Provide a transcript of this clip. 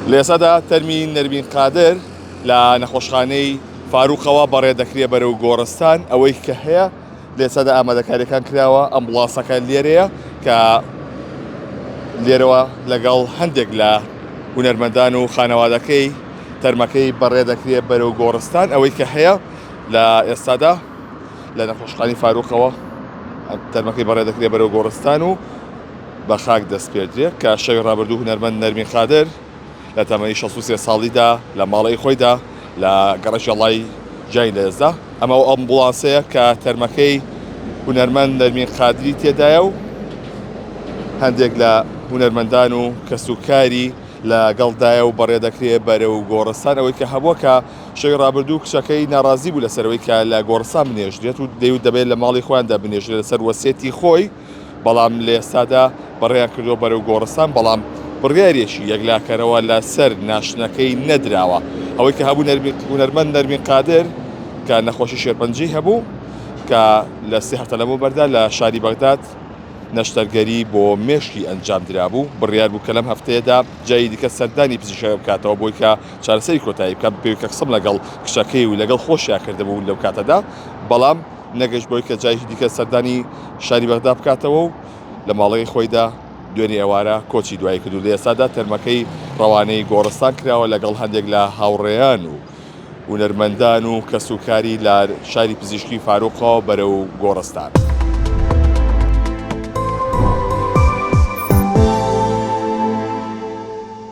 لە ئێستادا تەرمی نەرمین قادر لە نەخۆشخانەی فاروقەوە بەڕێ دەکرێت بەرەو گۆڕستان. ئەوەی کە هەیە لە ئێستادا ئامادەکاریەکان کراوە، ئەمبوڵانسەکە لێرەیە کە لێرەوە لەگەڵ هەندێک لە هونەرمەندان و خانەوادەکەی تەرمەکەی بەڕێ دەکرێت بەرەو گۆڕستان. ئەوەی کە هەیە لە ئێستادا لە نەخۆشخانەی فاروقەوە تەرمەکەی بەڕێ دەکرێت بەرەو گۆڕستان و بە خاک دەست پێدرێت کە شەوی ڕابردوو هونەرمەند نەرمین قادر لە تەمەنی 63 ساڵیدا لە ماڵی خۆیدا لە گەڕەشەڵای جای لەێزدا ئەمە ئەمبوڵانسەیە کە تەرمەکەی هونەرمەند نەرمین قادری تێدایە و هەندێک لە هونەرمەندان و کەسوکاری لەگەڵدایە و بەڕێ دەکرێت بەرەو گۆڕستان. ئەوەی کە هەبووە کە شەوی ڕابردوو کچەکەی ناڕازی بوو لەسەرەوەی کە لە گۆڕستان بنێژرێت و دەیوت دەبێت لە ماڵی خۆیاندا بنێژرێت لەسەر وەسێتی خۆی، بەڵام لە ئێستادا بەڕێیان کردو بەرەو گۆڕستان، بەڵام بڕیارێکی یەکلاکەرەوە لەسەر ناشنەکەی نەدراوە. ئەوەی کە هەبوو هونەرمەند نەرمین قادر کە نەخۆشی شێرپەنجەی هەبوو کە لە 3 هەفتە لەمەوبەردا لە شاری بەغداد نەشتەرگەری بۆ مێشکی ئەنجام درابوو. بڕیار بوو کە لەم هەفتەیەدا جایی دیکە سەردانی پزیشکی بکاتەوە بۆی کە چارەسەری کۆتایی بکات بێ کە قسم لەگەڵ کچەکەی و لەگەڵ خۆشیان کردبوو لەو کاتەدا، بەڵام نەگەشت بۆی کە جایکی دیکە سەردانی شاری بەغداد بکاتەوە و لە ماڵەی خۆیدا دوێنێ ئێوارە کۆچی دوایی کردو. لە ئێستادا تەرمەکەی ڕەوانەی گۆڕستان کراوە لەگەڵ هەندێک لە هاوڕێیان و هونەرمەندان و کەسوکاری لە شاری پزیشکی فاروقەوە بەرەو گۆڕستان.